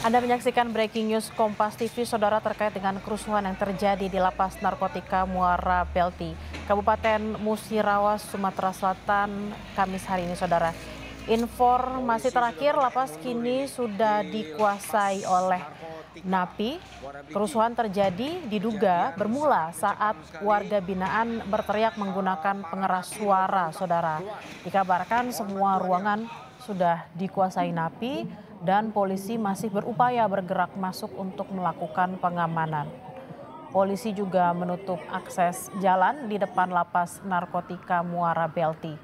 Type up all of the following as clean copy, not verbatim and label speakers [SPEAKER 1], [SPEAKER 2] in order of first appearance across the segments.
[SPEAKER 1] Anda menyaksikan breaking news Kompas TV, saudara, terkait dengan kerusuhan yang terjadi di Lapas Narkotika Muara Belti, Kabupaten Musirawas, Sumatera Selatan, Kamis hari ini, saudara. Informasi terakhir, lapas kini sudah dikuasai oleh napi. Kerusuhan terjadi diduga bermula saat warga binaan berteriak menggunakan pengeras suara, saudara. Dikabarkan semua ruangan sudah dikuasai napi dan polisi masih berupaya bergerak masuk untuk melakukan pengamanan. Polisi juga menutup akses jalan di depan Lapas Narkotika Muara Belti.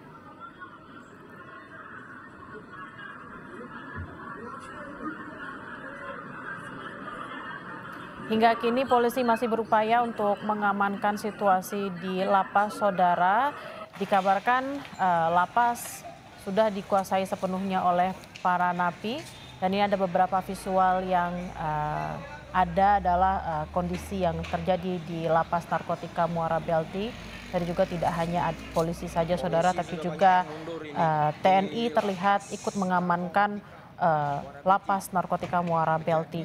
[SPEAKER 1] Hingga kini polisi masih berupaya untuk mengamankan situasi di lapas, saudara. Dikabarkan lapas sudah dikuasai sepenuhnya oleh para napi, dan ini ada beberapa visual yang ada adalah kondisi yang terjadi di Lapas Narkotika Muara Belti. Dan juga tidak hanya polisi saja, saudara, tapi juga TNI terlihat ikut mengamankan Lapas Narkotika Muara Belti.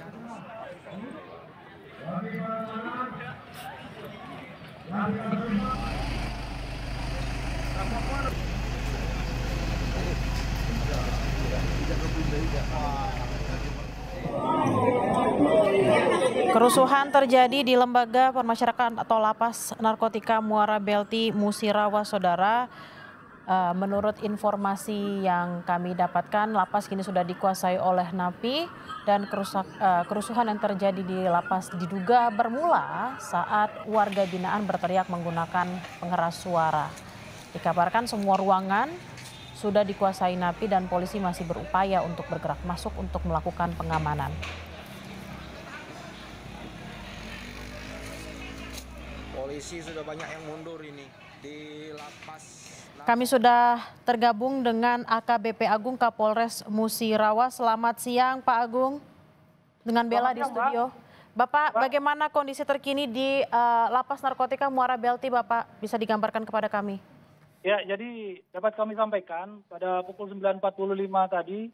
[SPEAKER 1] Kerusuhan terjadi di lembaga permasyarakatan atau Lapas Narkotika Muara Belti, Musirawas, saudara. Menurut informasi yang kami dapatkan, lapas kini sudah dikuasai oleh napi dan kerusuhan yang terjadi di lapas diduga bermula saat warga binaan berteriak menggunakan pengeras suara. Dikabarkan semua ruangan sudah dikuasai napi dan polisi masih berupaya untuk bergerak masuk untuk melakukan pengamanan.
[SPEAKER 2] Polisi sudah banyak yang mundur ini di lapas.
[SPEAKER 1] Kami sudah tergabung dengan AKBP Agung Kapolres Musirawas. Selamat siang, Pak Agung. Dengan Bella di studio. Bapak, bagaimana kondisi terkini di Lapas Narkotika Muara Belti, Bapak? Bisa digambarkan kepada kami?
[SPEAKER 3] Ya, jadi dapat kami sampaikan pada pukul 9.45 tadi,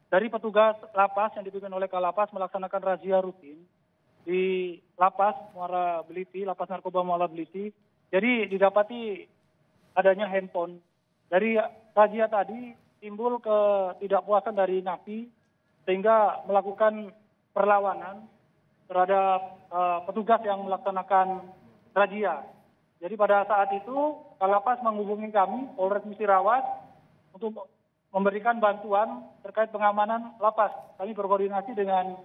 [SPEAKER 3] dari petugas lapas yang dipimpin oleh Kalapas melaksanakan razia rutin di Lapas Muara Beliti, Lapas Narkoba Muara Beliti. Jadi didapati adanya handphone. Dari razia tadi timbul ketidakpuasan dari napi sehingga melakukan perlawanan terhadap petugas yang melaksanakan razia. Jadi pada saat itu Kalapas menghubungi kami, Polres Musirawas, untuk memberikan bantuan terkait pengamanan lapas. Kami berkoordinasi dengan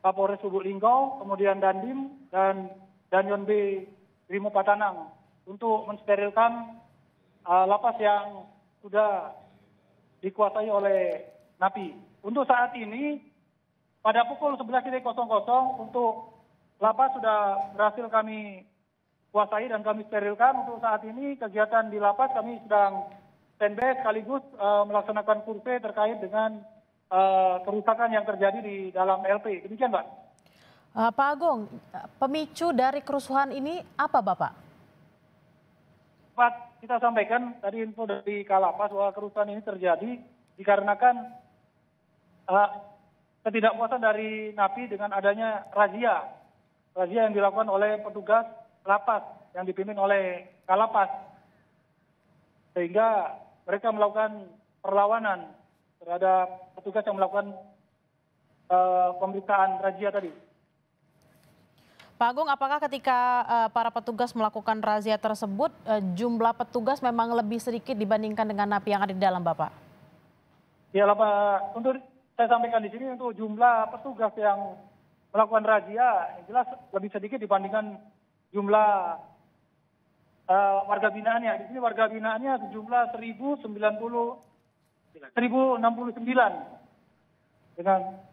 [SPEAKER 3] Kapolres Lubuk Linggau, kemudian Dandim dan Danyon B Brimo Patanang untuk mensterilkan lapas yang sudah dikuasai oleh napi. Untuk saat ini pada pukul 11.00 untuk lapas sudah berhasil kami kuasai dan kami sterilkan. Untuk saat ini kegiatan di lapas kami sedang standby sekaligus melaksanakan survei terkait dengan kerusakan yang terjadi di dalam LP. Demikian, Pak.
[SPEAKER 1] Pak Agung, pemicu dari kerusuhan ini apa, Bapak?
[SPEAKER 3] Pak, kita sampaikan tadi info dari Kalapas bahwa kerusuhan ini terjadi dikarenakan ketidakpuasan dari napi dengan adanya razia yang dilakukan oleh petugas lapas yang dipimpin oleh Kalapas, sehingga mereka melakukan perlawanan terhadap petugas yang melakukan pemeriksaan razia tadi.
[SPEAKER 1] Pak Agung, apakah ketika para petugas melakukan razia tersebut, jumlah petugas memang lebih sedikit dibandingkan dengan napi yang ada di dalam, Bapak?
[SPEAKER 3] Ya, Pak. Untuk saya sampaikan di sini, untuk jumlah petugas yang melakukan razia, jelas lebih sedikit dibandingkan jumlah warga binaannya. Di sini warga binaannya sejumlah 1.069 dengan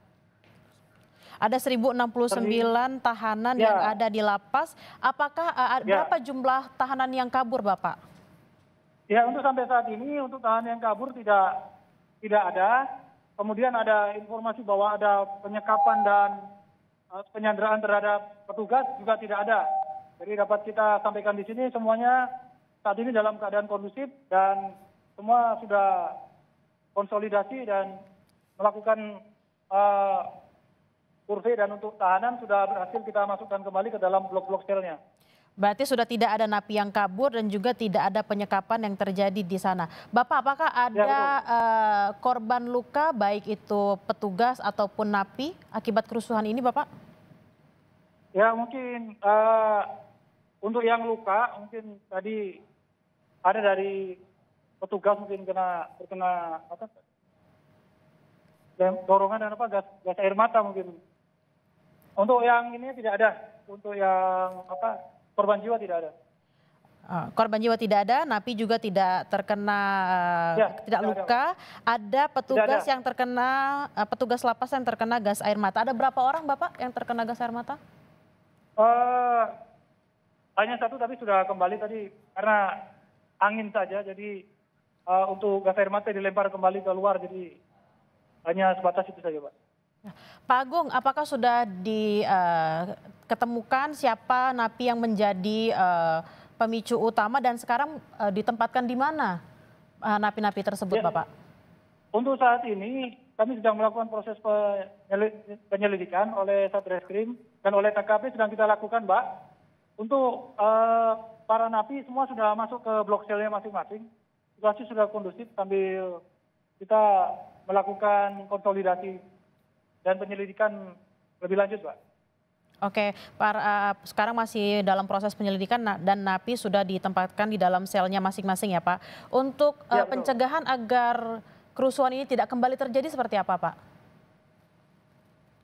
[SPEAKER 1] ada 1.069 tahanan yang ada di lapas. Apakah berapa jumlah tahanan yang kabur, Bapak?
[SPEAKER 3] Ya, untuk sampai saat ini untuk tahanan yang kabur tidak ada. Kemudian ada informasi bahwa ada penyekapan dan penyanderaan terhadap petugas juga tidak ada. Jadi dapat kita sampaikan di sini semuanya saat ini dalam keadaan kondusif dan semua sudah konsolidasi dan melakukan eh, survei dan untuk tahanan sudah berhasil kita masukkan kembali ke dalam blok-blok selnya.
[SPEAKER 1] Berarti sudah tidak ada napi yang kabur dan juga tidak ada penyekapan yang terjadi di sana. Bapak, apakah ada korban luka baik itu petugas ataupun napi akibat kerusuhan ini, Bapak?
[SPEAKER 3] Ya mungkin untuk yang luka mungkin tadi ada dari petugas mungkin terkena apa? Dorongan dan apa gas air mata mungkin. Untuk yang ini tidak ada. Untuk yang apa korban jiwa tidak ada.
[SPEAKER 1] Korban jiwa tidak ada, napi juga tidak terkena tidak luka. Ada petugas yang terkena petugas lapas yang terkena gas air mata. Ada berapa orang Bapak yang terkena gas air mata?
[SPEAKER 3] Hanya satu tapi sudah kembali tadi karena angin saja. Jadi untuk gas air mata dilempar kembali ke luar. Jadi hanya sebatas itu saja Pak.
[SPEAKER 1] Pak Agung, apakah sudah diketemukan siapa napi yang menjadi pemicu utama dan sekarang ditempatkan di mana napi-napi tersebut, Bapak?
[SPEAKER 3] Untuk saat ini kami sedang melakukan proses penyelidikan oleh Satreskrim dan oleh TKP sedang kita lakukan, Mbak. Untuk para napi semua sudah masuk ke blok selnya masing-masing. Situasi sudah kondusif sambil kita melakukan konsolidasi dan penyelidikan lebih lanjut, Pak.
[SPEAKER 1] Oke, sekarang masih dalam proses penyelidikan dan napi sudah ditempatkan di dalam selnya masing-masing ya Pak. Untuk pencegahan agar kerusuhan ini tidak kembali terjadi seperti apa Pak?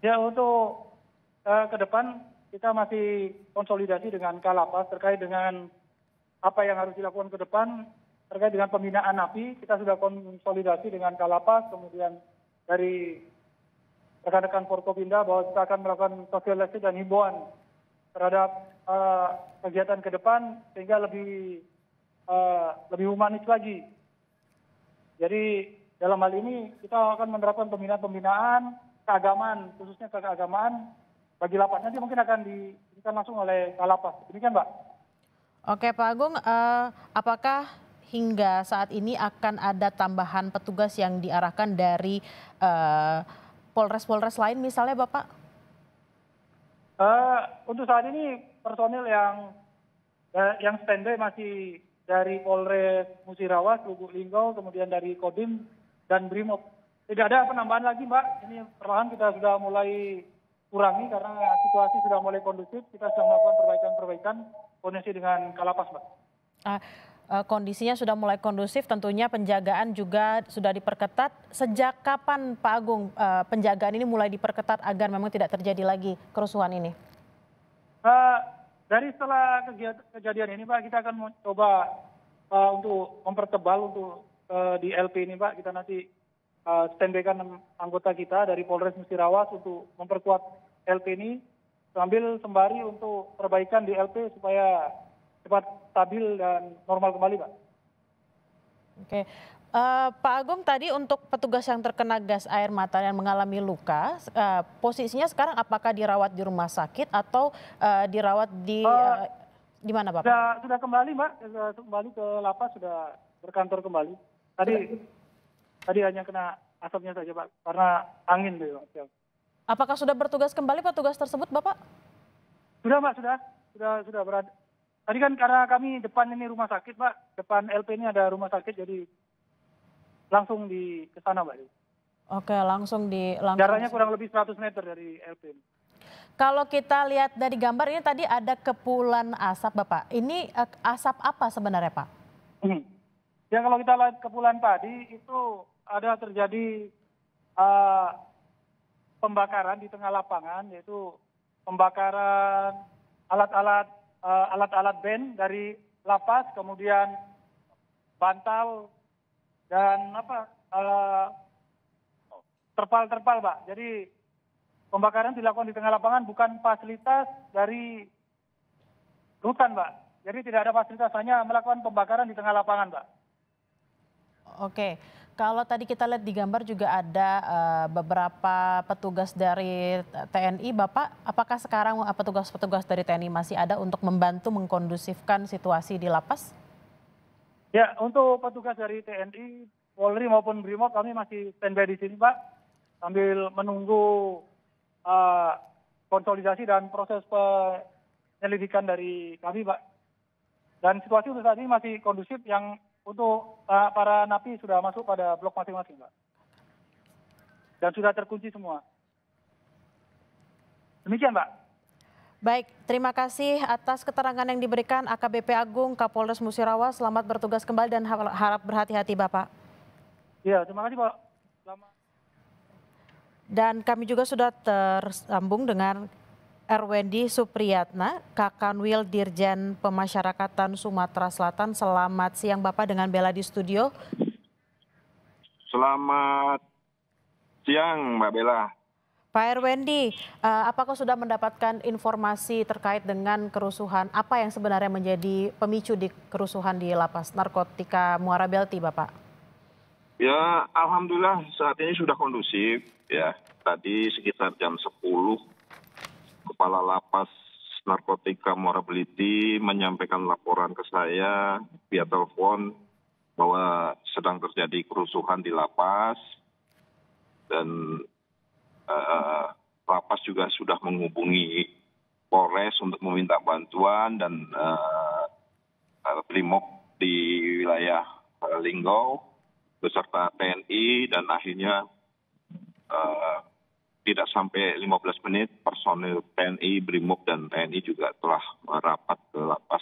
[SPEAKER 3] Ya untuk ke depan kita masih konsolidasi dengan Kalapas terkait dengan apa yang harus dilakukan ke depan terkait dengan pembinaan napi. Kita sudah konsolidasi dengan Kalapas, kemudian dari rekan-rekan Forkopimda bahwa kita akan melakukan sosialisasi dan himbauan terhadap kegiatan ke depan sehingga lebih humanis lagi. Jadi dalam hal ini kita akan menerapkan pembinaan keagamaan, khususnya keagamaan bagi lapas. Nanti mungkin akan diberikan langsung oleh Kalapas. Demikian, Mbak.
[SPEAKER 1] Oke, Pak Agung, apakah hingga saat ini akan ada tambahan petugas yang diarahkan dari Polres-Polres lain misalnya Bapak?
[SPEAKER 3] Untuk saat ini personil yang standby masih dari Polres Musirawas, Lubuk Linggau, kemudian dari Kodim dan Brimob. Tidak ada penambahan lagi Mbak, ini perlahan kita sudah mulai kurangi karena situasi sudah mulai kondusif, kita sedang melakukan perbaikan-perbaikan koordinasi dengan Kalapas Mbak.
[SPEAKER 1] Kondisinya sudah mulai kondusif, tentunya penjagaan juga sudah diperketat. Sejak kapan Pak Agung penjagaan ini mulai diperketat agar memang tidak terjadi lagi kerusuhan ini?
[SPEAKER 3] Dari setelah kejadian ini Pak, kita akan mencoba untuk mempertebal untuk di LP ini Pak. Kita nanti standby-kan anggota kita dari Polres Musirawas untuk memperkuat LP ini sambil sembari untuk perbaikan di LP supaya cepat stabil dan normal kembali, Pak.
[SPEAKER 1] Oke, Pak Agung tadi untuk petugas yang terkena gas air mata yang mengalami luka, posisinya sekarang apakah dirawat di rumah sakit atau dirawat di mana, Bapak?
[SPEAKER 3] Sudah kembali, Mbak. Kembali ke lapas, sudah berkantor kembali. Tadi hanya kena asapnya saja, Pak, karena angin tuh, Pak.
[SPEAKER 1] Apakah sudah bertugas kembali petugas tersebut, Bapak?
[SPEAKER 3] Sudah, Mbak, sudah berada. Tadi kan karena kami depan ini rumah sakit, Pak. Depan LP ini ada rumah sakit, jadi langsung ke sana, Mbak.
[SPEAKER 1] Oke, langsung.
[SPEAKER 3] Jaraknya kurang lebih 100 meter dari LP.
[SPEAKER 1] Kalau kita lihat dari gambar ini tadi ada kepulan asap, Bapak. Ini asap apa sebenarnya, Pak?
[SPEAKER 3] Ya kalau kita lihat kepulan tadi itu ada terjadi pembakaran di tengah lapangan, yaitu pembakaran alat-alat band dari lapas, kemudian bantal dan terpal, Pak. Jadi pembakaran dilakukan di tengah lapangan, bukan fasilitas dari rutan, Pak. Jadi tidak ada fasilitas, hanya melakukan pembakaran di tengah lapangan, Pak.
[SPEAKER 1] Oke, kalau tadi kita lihat di gambar juga ada beberapa petugas dari TNI, Bapak. Apakah sekarang petugas-petugas dari TNI masih ada untuk membantu mengkondusifkan situasi di lapas?
[SPEAKER 3] Ya, untuk petugas dari TNI, Polri maupun Brimob kami masih standby di sini, Pak. sambil menunggu konsolidasi dan proses penyelidikan dari kami, Pak. Dan situasi untuk saat ini masih kondusif, yang untuk para napi sudah masuk pada blok masing-masing, Pak. Dan sudah terkunci semua. Demikian, Pak.
[SPEAKER 1] Baik, terima kasih atas keterangan yang diberikan AKBP Agung Kapolres Musirawas. Selamat bertugas kembali dan harap berhati-hati, Bapak.
[SPEAKER 3] Iya, terima kasih, Pak. Selamat.
[SPEAKER 1] Dan kami juga sudah tersambung dengan Erwendi Supriyatna, Kakanwil Dirjen Pemasyarakatan Sumatera Selatan. Selamat siang, Bapak, dengan Bella di studio.
[SPEAKER 4] Selamat siang, Mbak Bella.
[SPEAKER 1] Pak Erwendi, apakah sudah mendapatkan informasi terkait dengan kerusuhan? Apa yang sebenarnya menjadi pemicu di kerusuhan di Lapas Narkotika Muara Belti, Bapak?
[SPEAKER 4] Ya, alhamdulillah saat ini sudah kondusif. Ya, tadi sekitar jam 10, Kepala Lapas Narkotika Muara Beliti menyampaikan laporan ke saya via telepon bahwa sedang terjadi kerusuhan di lapas, dan lapas juga sudah menghubungi Polres untuk meminta bantuan, dan Brimob di wilayah Linggau beserta TNI, dan akhirnya tidak sampai 15 menit personil TNI, Brimob dan TNI juga telah merapat ke lapas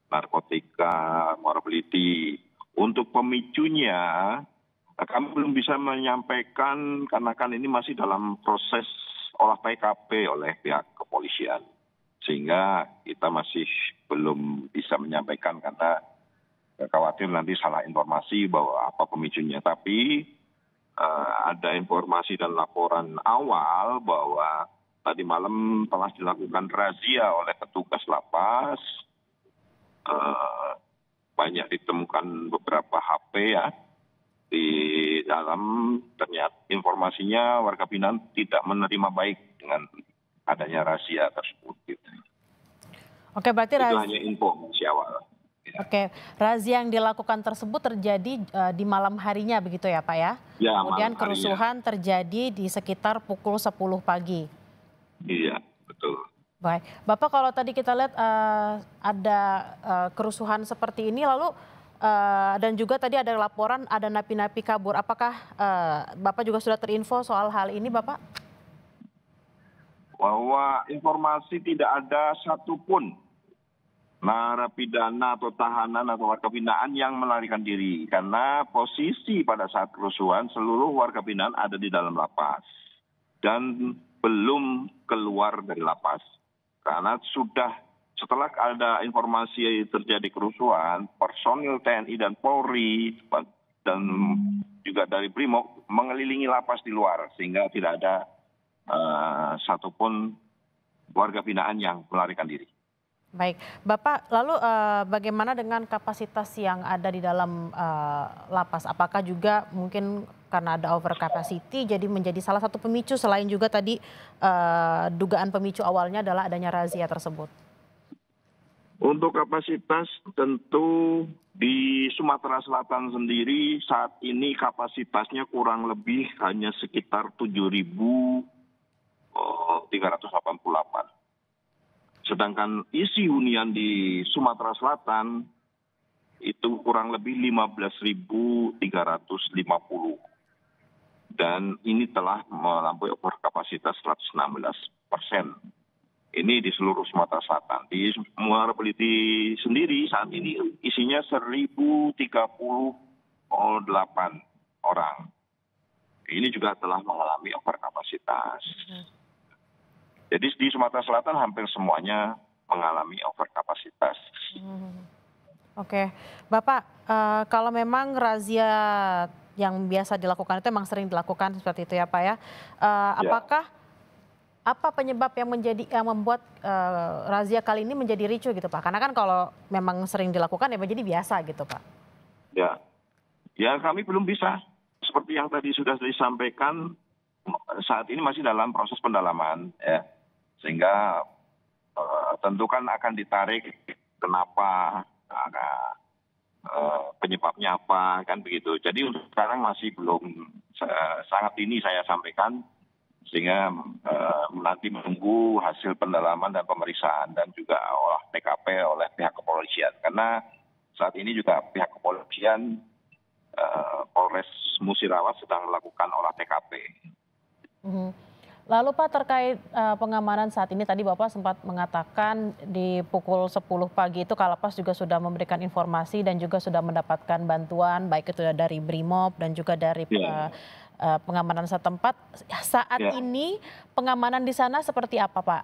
[SPEAKER 4] narkotika Muara Beliti. Untuk pemicunya kami belum bisa menyampaikan karena kan ini masih dalam proses olah TKP oleh pihak kepolisian. Sehingga kita masih belum bisa menyampaikan karena khawatir nanti salah informasi bahwa apa pemicunya. Tapi ada informasi dan laporan awal bahwa tadi malam telah dilakukan razia oleh petugas lapas. Banyak ditemukan beberapa HP ya. Di dalam, ternyata informasinya warga binaan tidak menerima baik dengan adanya razia tersebut. Gitu.
[SPEAKER 1] Oke, berarti
[SPEAKER 4] itu hanya informasi awal. Ya.
[SPEAKER 1] Oke, razia yang dilakukan tersebut terjadi di malam harinya begitu ya, Pak ya?
[SPEAKER 4] Ya,
[SPEAKER 1] kemudian kerusuhan terjadi di sekitar pukul 10 pagi.
[SPEAKER 4] Iya, betul.
[SPEAKER 1] Baik, Bapak, kalau tadi kita lihat ada kerusuhan seperti ini, lalu dan juga tadi ada laporan ada napi-napi kabur. Apakah Bapak juga sudah terinfo soal hal ini, Bapak?
[SPEAKER 4] Bahwa informasi tidak ada satupun narapidana atau tahanan atau warga binaan yang melarikan diri. Karena posisi pada saat kerusuhan seluruh warga binaan ada di dalam lapas dan belum keluar dari lapas. Karena sudah setelah ada informasi terjadi kerusuhan, personil TNI dan Polri dan juga dari Brimob mengelilingi lapas di luar sehingga tidak ada satupun warga binaan yang melarikan diri.
[SPEAKER 1] Baik, Bapak, lalu bagaimana dengan kapasitas yang ada di dalam lapas? Apakah juga mungkin karena ada over capacity jadi menjadi salah satu pemicu selain juga tadi dugaan pemicu awalnya adalah adanya razia tersebut?
[SPEAKER 4] Untuk kapasitas tentu di Sumatera Selatan sendiri saat ini kapasitasnya kurang lebih hanya sekitar 7.388. Sedangkan isi hunian di Sumatera Selatan itu kurang lebih 15.350. Dan ini telah melampaui over kapasitas 116%. Ini di seluruh Sumatera Selatan. Di Muara Beliti sendiri saat ini isinya 1.038 orang. Ini juga telah mengalami over kapasitas. Jadi di Sumatera Selatan hampir semuanya mengalami over kapasitas.
[SPEAKER 1] Oke, Bapak, kalau memang razia yang biasa dilakukan itu memang sering dilakukan seperti itu ya, Pak ya. Apakah apa penyebab yang membuat razia kali ini menjadi ricuh gitu, Pak? Karena kan kalau memang sering dilakukan ya menjadi biasa gitu, Pak.
[SPEAKER 4] Ya kami belum bisa. Seperti yang tadi sudah disampaikan, saat ini masih dalam proses pendalaman ya. Sehingga tentu kan akan ditarik kenapa, penyebabnya apa kan begitu. Jadi untuk sekarang masih belum sangat dini saya sampaikan, sehingga nanti menunggu hasil pendalaman dan pemeriksaan dan juga olah TKP oleh pihak kepolisian. Karena saat ini juga pihak kepolisian Polres Musirawas sedang melakukan olah TKP.
[SPEAKER 1] Lalu Pak, terkait pengamanan saat ini, tadi Bapak sempat mengatakan di pukul 10 pagi itu Kalapas juga sudah memberikan informasi dan juga sudah mendapatkan bantuan, baik itu dari Brimob dan juga dari pengamanan setempat. Saat ini pengamanan di sana seperti apa Pak?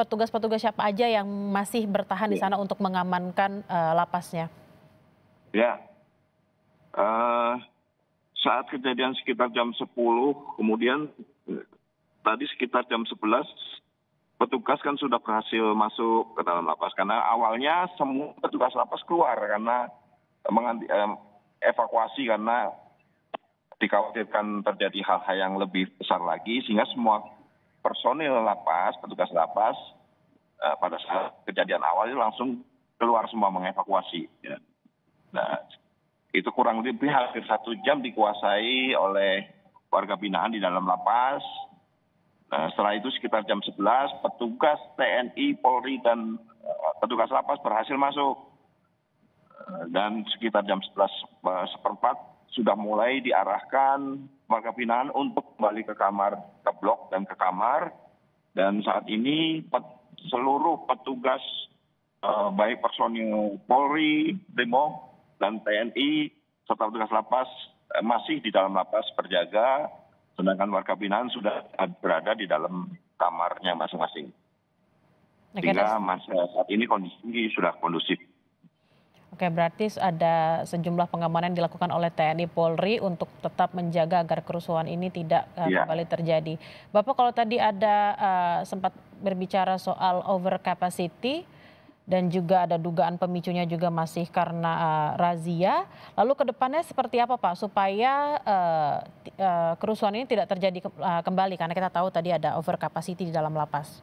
[SPEAKER 1] Petugas-petugas siapa aja yang masih bertahan di sana untuk mengamankan lapasnya?
[SPEAKER 4] Ya, saat kejadian sekitar jam 10, kemudian tadi sekitar jam 11, petugas kan sudah berhasil masuk ke dalam lapas. Karena awalnya semua petugas lapas keluar karena evakuasi karena dikhawatirkan terjadi hal-hal yang lebih besar lagi, sehingga semua personil lapas, petugas lapas pada saat kejadian awal itu langsung keluar semua mengevakuasi. Ya. Nah, itu kurang lebih hampir 1 jam dikuasai oleh warga binaan di dalam lapas. Nah, setelah itu sekitar jam 11, petugas TNI, Polri, dan petugas lapas berhasil masuk. Dan sekitar jam 11:15 sudah mulai diarahkan warga binaan untuk kembali ke kamar, ke blok dan ke kamar. Dan saat ini seluruh petugas, baik personil Polri, Brimob, dan TNI, serta petugas lapas masih di dalam lapas berjaga, sedangkan warga binaan sudah berada di dalam kamarnya masing-masing. Sehingga saat ini kondisi sudah kondusif.
[SPEAKER 1] Oke, berarti ada sejumlah pengamanan dilakukan oleh TNI Polri untuk tetap menjaga agar kerusuhan ini tidak kembali terjadi. Bapak, kalau tadi ada sempat berbicara soal over capacity dan juga ada dugaan pemicunya juga masih karena razia. Lalu ke depannya seperti apa Pak supaya kerusuhan ini tidak terjadi kembali, karena kita tahu tadi ada over capacity di dalam lapas.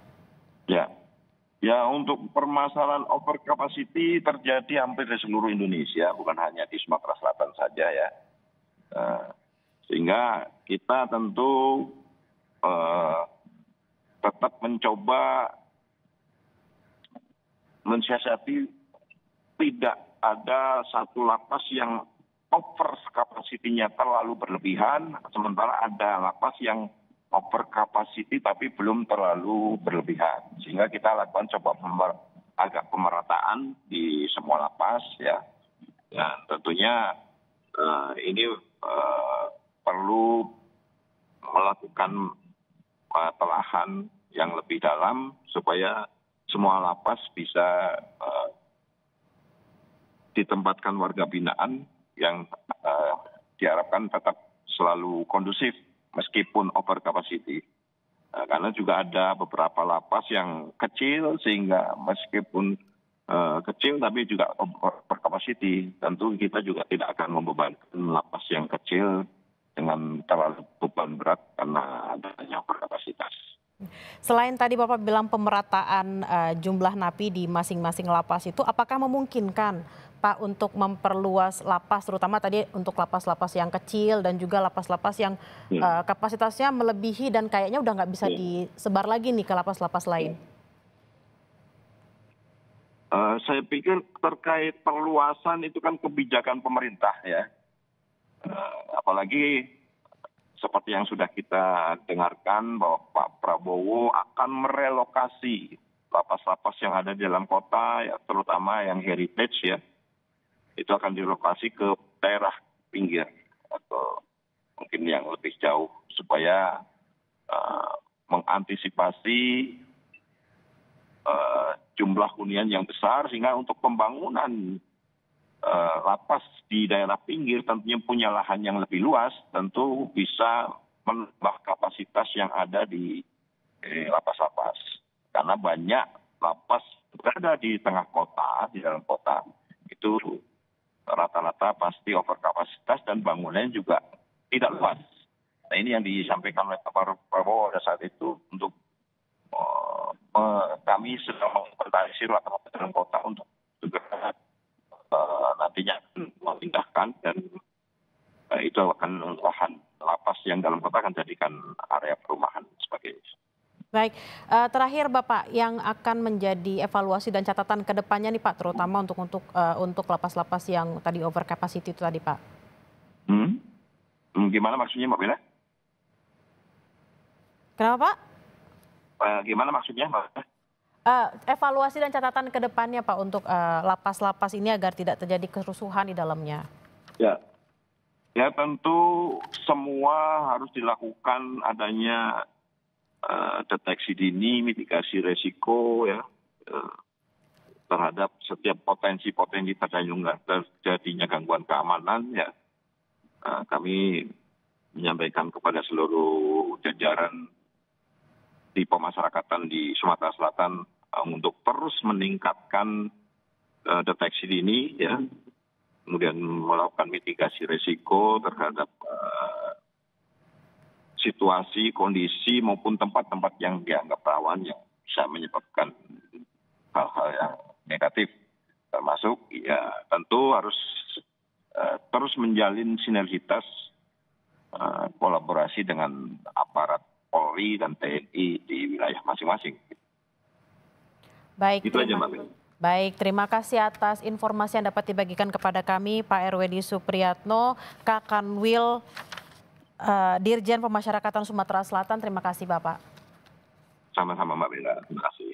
[SPEAKER 4] Ya, untuk permasalahan over capacity terjadi hampir di seluruh Indonesia, bukan hanya di Sumatera Selatan saja ya. Sehingga kita tentu tetap mencoba mensiasati tidak ada satu lapas yang over capacity-nya terlalu berlebihan, sementara ada lapas yang over capacity tapi belum terlalu berlebihan. Sehingga kita lakukan agak pemerataan di semua lapas ya. Ya, tentunya ini perlu melakukan penelaahan yang lebih dalam supaya semua lapas bisa ditempatkan warga binaan yang diharapkan tetap selalu kondusif meskipun over capacity. Karena juga ada beberapa lapas yang kecil sehingga meskipun kecil tapi juga over capacity. Tentu kita juga tidak akan membebankan lapas yang kecil dengan terlalu beban berat karena adanya over kapasitas.
[SPEAKER 1] Selain tadi Bapak bilang pemerataan jumlah napi di masing-masing lapas itu, apakah memungkinkan Pak untuk memperluas lapas, terutama tadi untuk lapas-lapas yang kecil dan juga lapas-lapas yang kapasitasnya melebihi dan kayaknya udah nggak bisa disebar lagi nih ke lapas-lapas lain?
[SPEAKER 4] Saya pikir terkait perluasan itu kan kebijakan pemerintah ya. Apalagi seperti yang sudah kita dengarkan bahwa Pak Prabowo akan merelokasi lapas-lapas yang ada di dalam kota, ya, terutama yang heritage ya, itu akan direlokasi ke daerah pinggir atau mungkin yang lebih jauh supaya mengantisipasi jumlah hunian yang besar, sehingga untuk pembangunan lapas di daerah pinggir tentunya punya lahan yang lebih luas, tentu bisa menambah kapasitas yang ada di lapas-lapas. Karena banyak lapas berada di tengah kota, di dalam kota, itu rata-rata pasti over kapasitas dan bangunannya juga tidak luas. Nah, ini yang disampaikan oleh Pak Prabowo pada saat itu untuk kami sedang menginventarisir lapas dalam kota untuk segera nantinya memindahkan dan itu akan lahan lapas yang dalam kota akan jadikan area perumahan sebagainya.
[SPEAKER 1] Baik, terakhir Bapak, yang akan menjadi evaluasi dan catatan ke depannya nih Pak, terutama untuk lapas-lapas yang tadi over capacity itu tadi Pak.
[SPEAKER 4] Gimana maksudnya Mbak Bella?
[SPEAKER 1] Kenapa Pak?
[SPEAKER 4] Gimana maksudnya Mbak Bella?
[SPEAKER 1] Evaluasi dan catatan ke depannya Pak untuk lapas-lapas ini agar tidak terjadi kerusuhan di dalamnya.
[SPEAKER 4] Ya tentu semua harus dilakukan adanya deteksi dini, mitigasi resiko ya terhadap setiap potensi-potensi terjadinya gangguan keamanan ya. Kami menyampaikan kepada seluruh jajaran di pemasyarakatan di Sumatera Selatan untuk terus meningkatkan deteksi dini ya, kemudian melakukan mitigasi resiko terhadap situasi, kondisi maupun tempat-tempat yang dianggap rawan yang bisa menyebabkan hal-hal yang negatif, termasuk ya tentu harus terus menjalin sinergitas kolaborasi dengan aparat Polri dan TNI di wilayah masing-masing.
[SPEAKER 1] Baik,
[SPEAKER 4] itu aja Mbak Bella.
[SPEAKER 1] Baik, terima kasih atas informasi yang dapat dibagikan kepada kami Pak Erwedi Supriyatno, Kakanwil Dirjen Pemasyarakatan Sumatera Selatan. Terima kasih Bapak.
[SPEAKER 4] Sama-sama Mbak Bella, terima kasih.